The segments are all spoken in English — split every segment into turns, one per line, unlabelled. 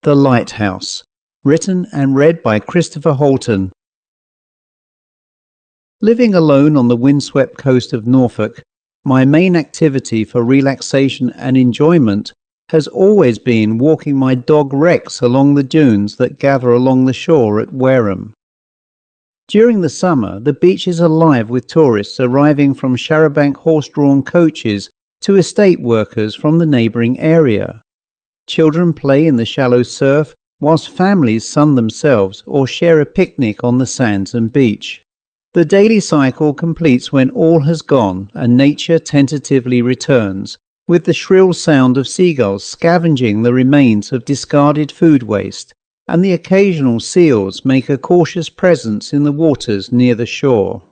The Lighthouse, written and read by Chris Halton. Living alone on the windswept coast of Norfolk, my main activity for relaxation and enjoyment has always been walking my dog Rex along the dunes that gather along the shore at Wareham. During the summer, the beach is alive with tourists arriving from charabanc horse-drawn coaches to estate workers from the neighbouring area. Children play in the shallow surf, whilst families sun themselves or share a picnic on the sands and beach. The daily cycle completes when all has gone and nature tentatively returns, with the shrill sound of seagulls scavenging the remains of discarded food waste, and the occasional seals make a cautious presence in the waters near the shore.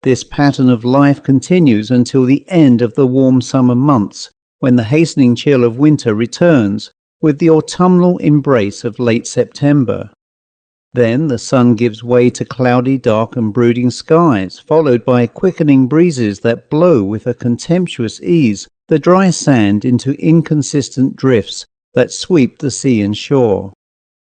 This pattern of life continues until the end of the warm summer months, when the hastening chill of winter returns with the autumnal embrace of late September. Then the sun gives way to cloudy, dark and brooding skies, followed by quickening breezes that blow with a contemptuous ease the dry sand into inconsistent drifts that sweep the sea and shore.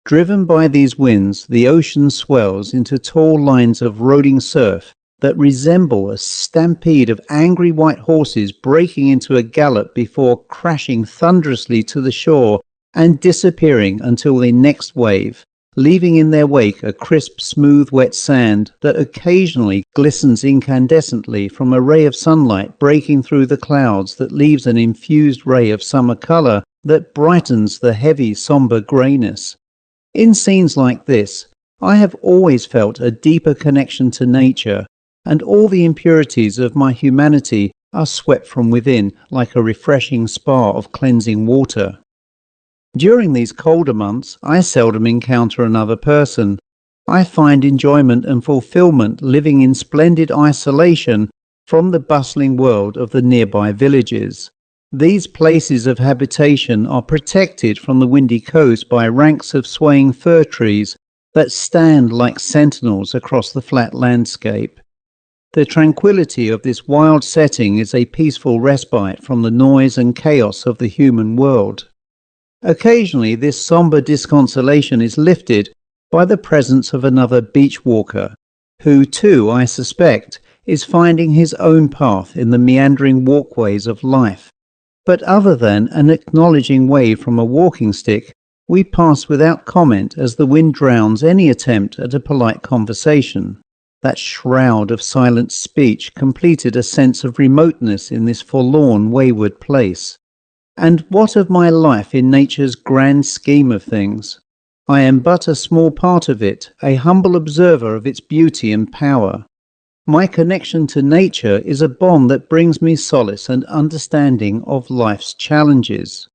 Driven by these winds, the ocean swells into tall lines of rolling surf that resemble a stampede of angry white horses breaking into a gallop before crashing thunderously to the shore and disappearing until the next wave, leaving in their wake a crisp, smooth, wet sand that occasionally glistens incandescently from a ray of sunlight breaking through the clouds that leaves an infused ray of summer colour that brightens the heavy, sombre greyness. In scenes like this, I have always felt a deeper connection to nature, and all the impurities of my humanity are swept from within like a refreshing spa of cleansing water. During these colder months, I seldom encounter another person. I find enjoyment and fulfillment living in splendid isolation from the bustling world of the nearby villages. These places of habitation are protected from the windy coast by ranks of swaying fir trees that stand like sentinels across the flat landscape. The tranquility of this wild setting is a peaceful respite from the noise and chaos of the human world. Occasionally, this sombre disconsolation is lifted by the presence of another beach walker, who too, I suspect, is finding his own path in the meandering walkways of life. But other than an acknowledging wave from a walking stick, we pass without comment as the wind drowns any attempt at a polite conversation. That shroud of silent speech completed a sense of remoteness in this forlorn, wayward place. And what of my life in nature's grand scheme of things? I am but a small part of it, a humble observer of its beauty and power. My connection to nature is a bond that brings me solace and understanding of life's challenges.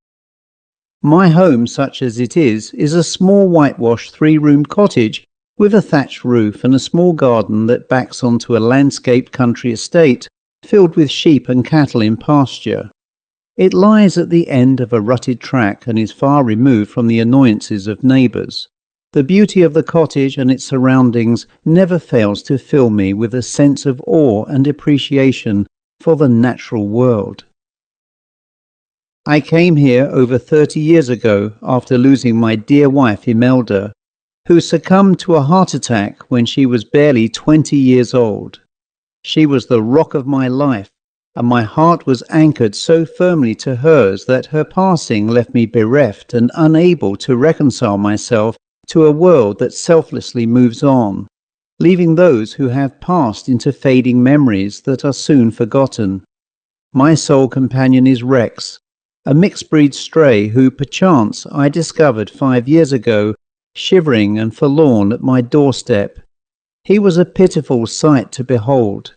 My home, such as it is a small whitewashed three-roomed cottage with a thatched roof and a small garden that backs onto a landscaped country estate filled with sheep and cattle in pasture. It lies at the end of a rutted track and is far removed from the annoyances of neighbours. The beauty of the cottage and its surroundings never fails to fill me with a sense of awe and appreciation for the natural world. I came here over 30 years ago after losing my dear wife Imelda, who succumbed to a heart attack when she was barely 20 years old. She was the rock of my life, and my heart was anchored so firmly to hers that her passing left me bereft and unable to reconcile myself to a world that selflessly moves on, leaving those who have passed into fading memories that are soon forgotten. My sole companion is Rex, a mixed-breed stray who perchance I discovered 5 years ago, shivering and forlorn at my doorstep. He was a pitiful sight to behold.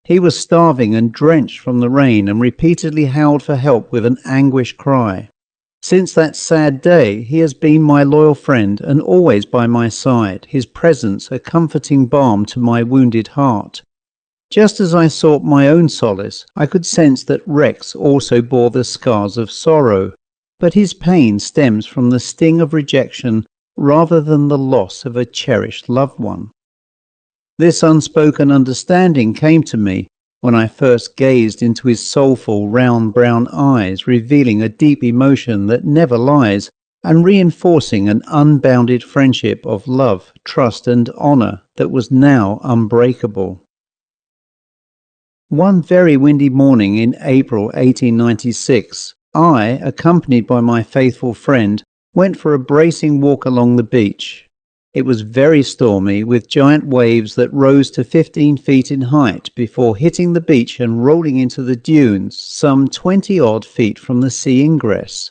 He was starving and drenched from the rain and repeatedly howled for help with an anguished cry. Since that sad day, he has been my loyal friend and always by my side, his presence a comforting balm to my wounded heart. Just as I sought my own solace, I could sense that Rex also bore the scars of sorrow, but his pain stems from the sting of rejection rather than the loss of a cherished loved one. This unspoken understanding came to me when I first gazed into his soulful, round brown eyes, revealing a deep emotion that never lies, and reinforcing an unbounded friendship of love, trust and honour that was now unbreakable. One very windy morning in April 1896, I, accompanied by my faithful friend, went for a bracing walk along the beach. It was very stormy, with giant waves that rose to 15 feet in height before hitting the beach and rolling into the dunes some 20-odd feet from the sea ingress.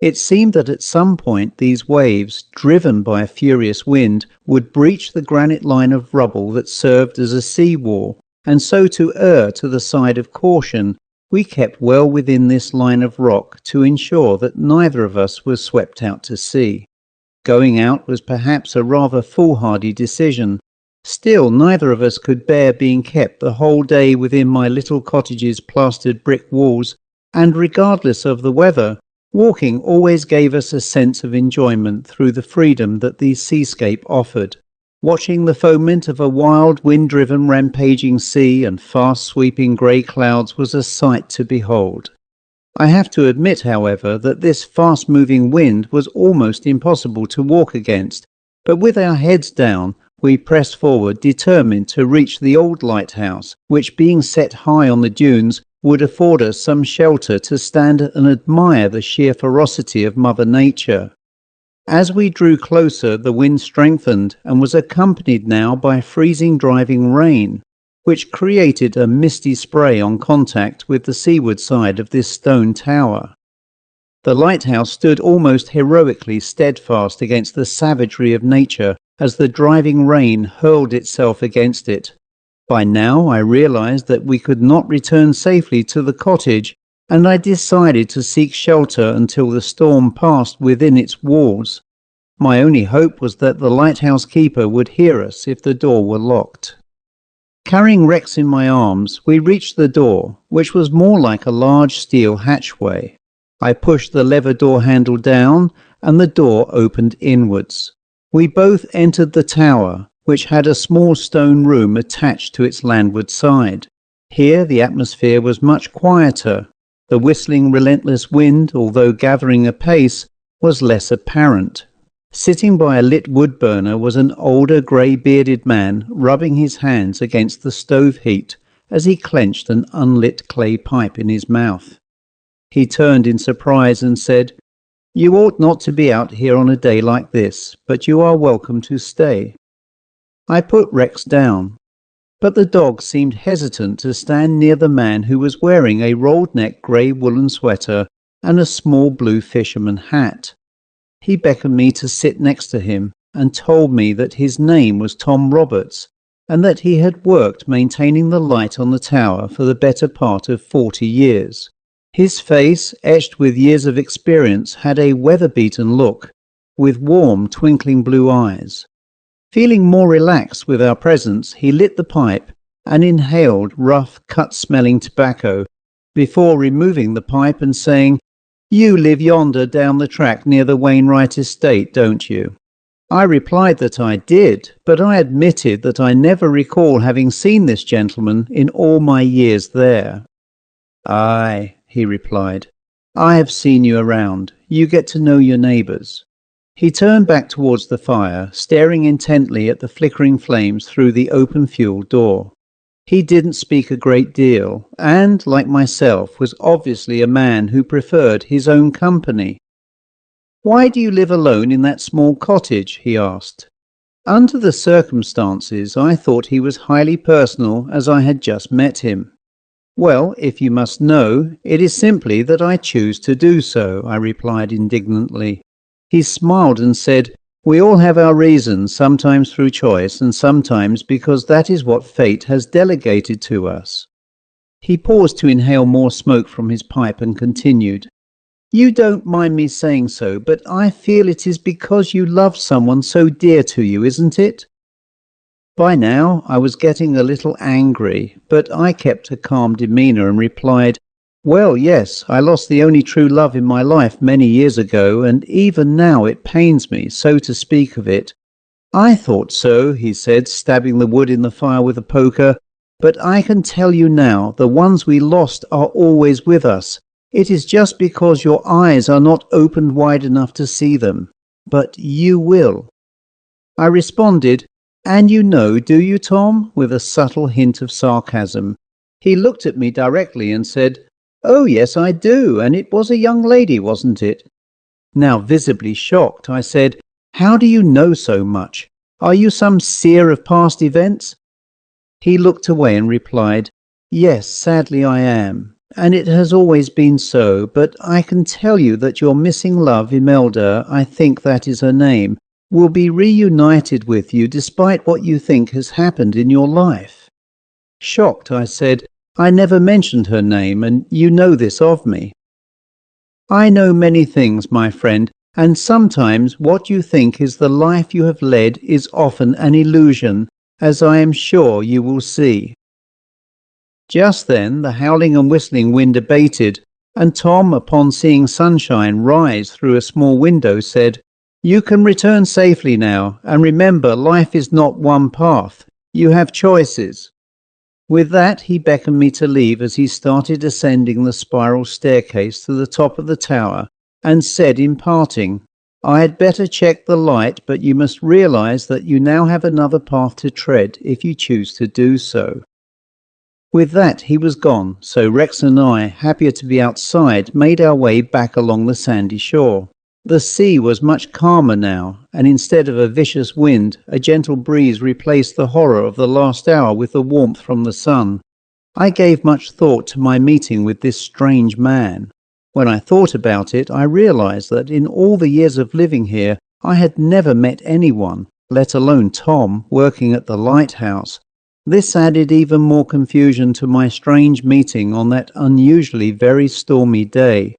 It seemed that at some point these waves, driven by a furious wind, would breach the granite line of rubble that served as a sea wall, and so to err to the side of caution, we kept well within this line of rock to ensure that neither of us was swept out to sea. Going out was perhaps a rather foolhardy decision. Still, neither of us could bear being kept the whole day within my little cottage's plastered brick walls, and regardless of the weather, walking always gave us a sense of enjoyment through the freedom that the seascape offered. Watching the foment of a wild, wind-driven, rampaging sea and fast-sweeping grey clouds was a sight to behold. I have to admit, however, that this fast-moving wind was almost impossible to walk against, but with our heads down, we pressed forward, determined to reach the old lighthouse, which, being set high on the dunes, would afford us some shelter to stand and admire the sheer ferocity of Mother Nature. As we drew closer, the wind strengthened and was accompanied now by freezing driving rain, which created a misty spray on contact with the seaward side of this stone tower. The lighthouse stood almost heroically steadfast against the savagery of nature as the driving rain hurled itself against it. By now I realized that we could not return safely to the cottage, and I decided to seek shelter until the storm passed within its walls. My only hope was that the lighthouse keeper would hear us if the door were locked. Carrying Rex in my arms, we reached the door, which was more like a large steel hatchway. I pushed the lever door handle down, and the door opened inwards. We both entered the tower, which had a small stone room attached to its landward side. Here the atmosphere was much quieter. The whistling, relentless wind, although gathering apace, was less apparent. Sitting by a lit wood burner was an older, grey-bearded man, rubbing his hands against the stove heat as he clenched an unlit clay pipe in his mouth. He turned in surprise and said, "You ought not to be out here on a day like this, but you are welcome to stay." I put Rex down, but the dog seemed hesitant to stand near the man who was wearing a rolled-neck grey woolen sweater and a small blue fisherman hat. He beckoned me to sit next to him and told me that his name was Tom Roberts and that he had worked maintaining the light on the tower for the better part of 40 years. His face, etched with years of experience, had a weather-beaten look, with warm, twinkling blue eyes. Feeling more relaxed with our presence, he lit the pipe and inhaled rough, cut-smelling tobacco before removing the pipe and saying, "You live yonder down the track near the Wainwright estate, don't you?" I replied that I did, but I admitted that I never recall having seen this gentleman in all my years there. "Aye," he replied, "I have seen you around. You get to know your neighbours." He turned back towards the fire, staring intently at the flickering flames through the open fuel door. He didn't speak a great deal, and, like myself, was obviously a man who preferred his own company. "Why do you live alone in that small cottage?" he asked. Under the circumstances, I thought he was highly personal, as I had just met him. "Well, if you must know, it is simply that I choose to do so," I replied indignantly. He smiled and said, "We all have our reasons, sometimes through choice and sometimes because that is what fate has delegated to us." He paused to inhale more smoke from his pipe and continued, "You don't mind me saying so, but I feel it is because you love someone so dear to you, isn't it?" By now I was getting a little angry, but I kept a calm demeanour and replied, "Well, yes, I lost the only true love in my life many years ago, and even now it pains me so to speak of it." "I thought so," he said, stabbing the wood in the fire with a poker, "but I can tell you now, the ones we lost are always with us, It is just because your eyes are not opened wide enough to see them. But you will." I responded, "And you know, do you, Tom?" with a subtle hint of sarcasm. He looked at me directly and said, "Oh, yes, I do, and it was a young lady, wasn't it?" Now visibly shocked, I said, "How do you know so much? Are you some seer of past events?" He looked away and replied, "Yes, sadly I am, and it has always been so, but I can tell you that your missing love, Imelda, I think that is her name, will be reunited with you despite what you think has happened in your life." Shocked, I said, "I never mentioned her name, and you know this of me." "I know many things, my friend, and sometimes what you think is the life you have led is often an illusion, as I am sure you will see." Just then the howling and whistling wind abated, and Tom, upon seeing sunshine rise through a small window, said, "You can return safely now, and remember, life is not one path. You have choices." With that, he beckoned me to leave as he started ascending the spiral staircase to the top of the tower, and said in parting, "I had better check the light, but you must realize that you now have another path to tread if you choose to do so." With that, he was gone, so Rex and I, happier to be outside, made our way back along the sandy shore. The sea was much calmer now, and instead of a vicious wind, a gentle breeze replaced the horror of the last hour with the warmth from the sun. I gave much thought to my meeting with this strange man. When I thought about it, I realized that in all the years of living here, I had never met anyone, let alone Tom, working at the Lighthouse. This added even more confusion to my strange meeting on that unusually very stormy day.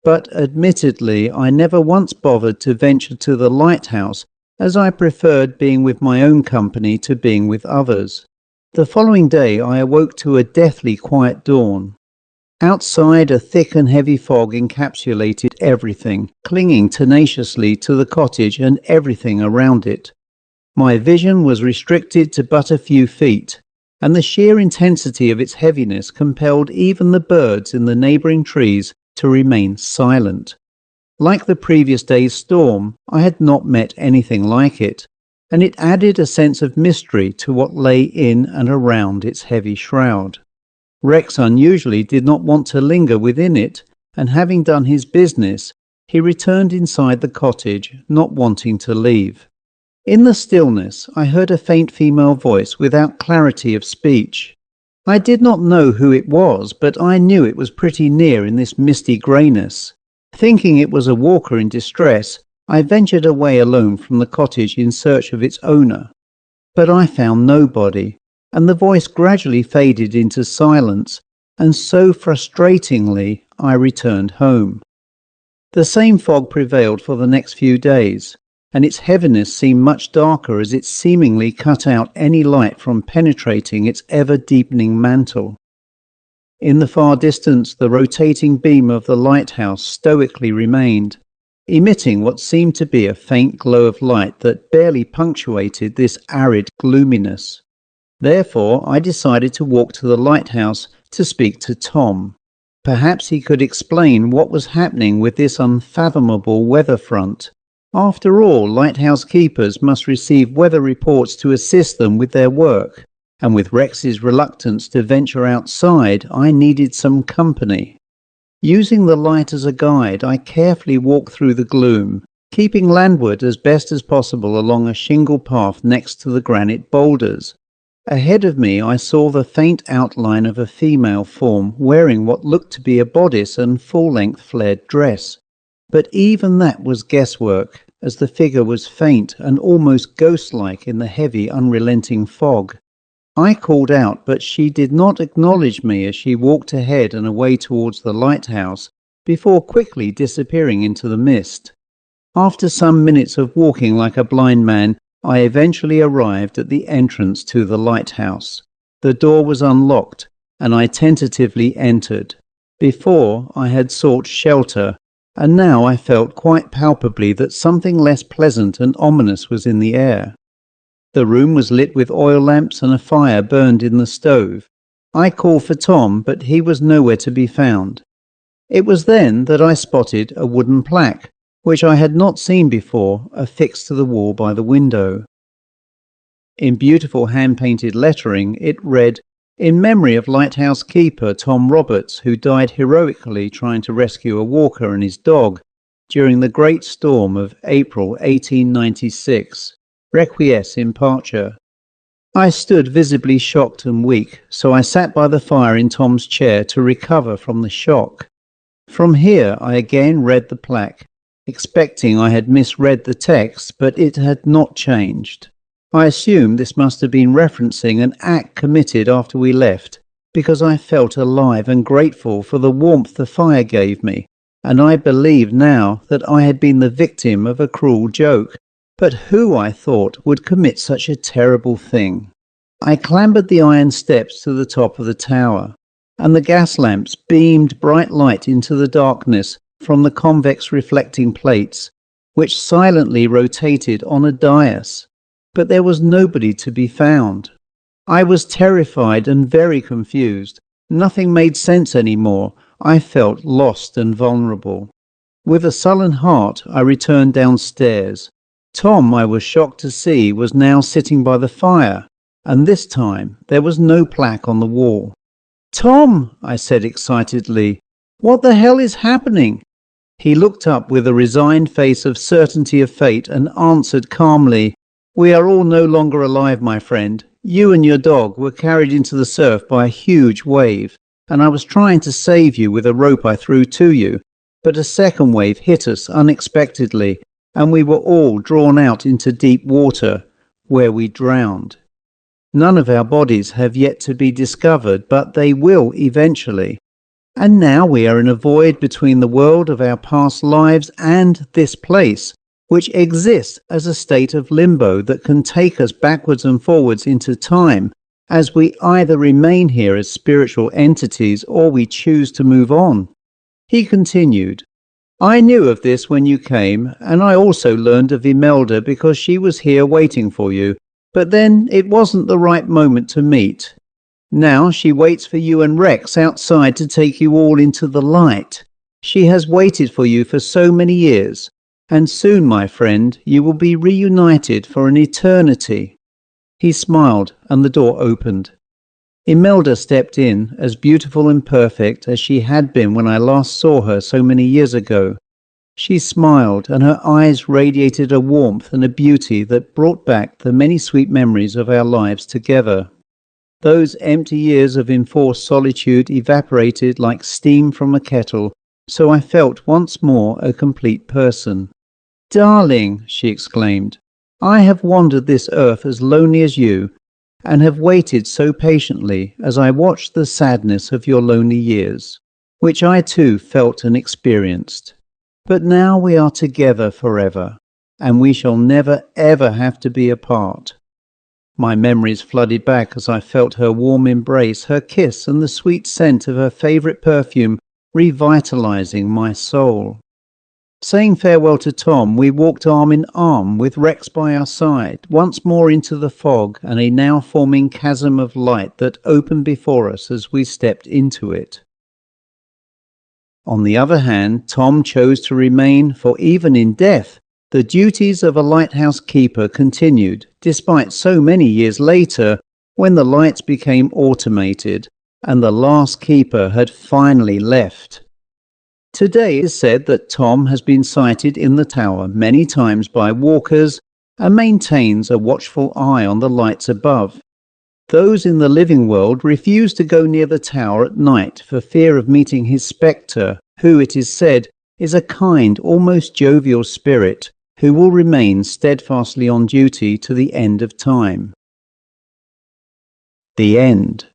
But admittedly, I never once bothered to venture to the Lighthouse, as I preferred being with my own company to being with others. The following day I awoke to a deathly quiet dawn. Outside, a thick and heavy fog encapsulated everything, clinging tenaciously to the cottage and everything around it. My vision was restricted to but a few feet, and the sheer intensity of its heaviness compelled even the birds in the neighbouring trees to remain silent. Like the previous day's storm, I had not met anything like it, and it added a sense of mystery to what lay in and around its heavy shroud. Rex unusually did not want to linger within it, and having done his business, he returned inside the cottage, not wanting to leave. In the stillness, I heard a faint female voice without clarity of speech. I did not know who it was, but I knew it was pretty near in this misty greyness. Thinking it was a walker in distress, I ventured away alone from the cottage in search of its owner. But I found nobody, and the voice gradually faded into silence, and so frustratingly I returned home. The same fog prevailed for the next few days, and its heaviness seemed much darker as it seemingly cut out any light from penetrating its ever-deepening mantle. In the far distance, the rotating beam of the lighthouse stoically remained, emitting what seemed to be a faint glow of light that barely punctuated this arid gloominess. Therefore, I decided to walk to the lighthouse to speak to Tom. Perhaps he could explain what was happening with this unfathomable weather front. After all, lighthouse keepers must receive weather reports to assist them with their work, and with Rex's reluctance to venture outside, I needed some company. Using the light as a guide, I carefully walked through the gloom, keeping landward as best as possible along a shingle path next to the granite boulders. Ahead of me I saw the faint outline of a female form wearing what looked to be a bodice and full-length flared dress. But even that was guesswork, as the figure was faint and almost ghost-like in the heavy, unrelenting fog. I called out, but she did not acknowledge me as she walked ahead and away towards the lighthouse, before quickly disappearing into the mist. After some minutes of walking like a blind man, I eventually arrived at the entrance to the lighthouse. The door was unlocked, and I tentatively entered. Before, I had sought shelter, and now I felt quite palpably that something less pleasant and ominous was in the air. The room was lit with oil lamps and a fire burned in the stove. I called for Tom, but he was nowhere to be found. It was then that I spotted a wooden plaque, which I had not seen before, affixed to the wall by the window. In beautiful hand-painted lettering, it read, "In memory of Lighthouse keeper Tom Roberts, who died heroically trying to rescue a walker and his dog during the great storm of April 1896. Requiesce in pace." I stood visibly shocked and weak, so I sat by the fire in Tom's chair to recover from the shock. From here I again read the plaque, expecting I had misread the text, but it had not changed. I assumed this must have been referencing an act committed after we left, because I felt alive and grateful for the warmth the fire gave me, and I believed now that I had been the victim of a cruel joke. But who, I thought, would commit such a terrible thing? I clambered the iron steps to the top of the tower, and the gas lamps beamed bright light into the darkness from the convex reflecting plates, which silently rotated on a dais. But there was nobody to be found. I was terrified and very confused. Nothing made sense anymore. I felt lost and vulnerable. With a sullen heart, I returned downstairs. Tom, I was shocked to see, was now sitting by the fire, and this time there was no plaque on the wall. "Tom," I said excitedly, "what the hell is happening?" He looked up with a resigned face of certainty of fate and answered calmly, "We are all no longer alive, my friend. You and your dog were carried into the surf by a huge wave, and I was trying to save you with a rope I threw to you, but a second wave hit us unexpectedly, and we were all drawn out into deep water, where we drowned. None of our bodies have yet to be discovered, but they will eventually. And now we are in a void between the world of our past lives and this place, which exists as a state of limbo that can take us backwards and forwards into time, as we either remain here as spiritual entities or we choose to move on." He continued, "I knew of this when you came, and I also learned of Imelda because she was here waiting for you, but then it wasn't the right moment to meet. Now she waits for you and Rex outside to take you all into the light. She has waited for you for so many years, and soon, my friend, you will be reunited for an eternity." He smiled, and the door opened. Imelda stepped in, as beautiful and perfect as she had been when I last saw her so many years ago. She smiled, and her eyes radiated a warmth and a beauty that brought back the many sweet memories of our lives together. Those empty years of enforced solitude evaporated like steam from a kettle, so I felt once more a complete person. "Darling," she exclaimed, "I have wandered this earth as lonely as you, and have waited so patiently as I watched the sadness of your lonely years, which I too felt and experienced. But now we are together forever, and we shall never ever have to be apart." My memories flooded back as I felt her warm embrace, her kiss, and the sweet scent of her favourite perfume revitalizing my soul. Saying farewell to Tom, we walked arm in arm with Rex by our side, once more into the fog and a now forming chasm of light that opened before us as we stepped into it. On the other hand, Tom chose to remain, for even in death, the duties of a lighthouse keeper continued, despite so many years later, when the lights became automated and the last keeper had finally left. Today it is said that Tom has been sighted in the tower many times by walkers and maintains a watchful eye on the lights above. Those in the living world refuse to go near the tower at night for fear of meeting his spectre, who, it is said, is a kind, almost jovial spirit who will remain steadfastly on duty to the end of time. The end.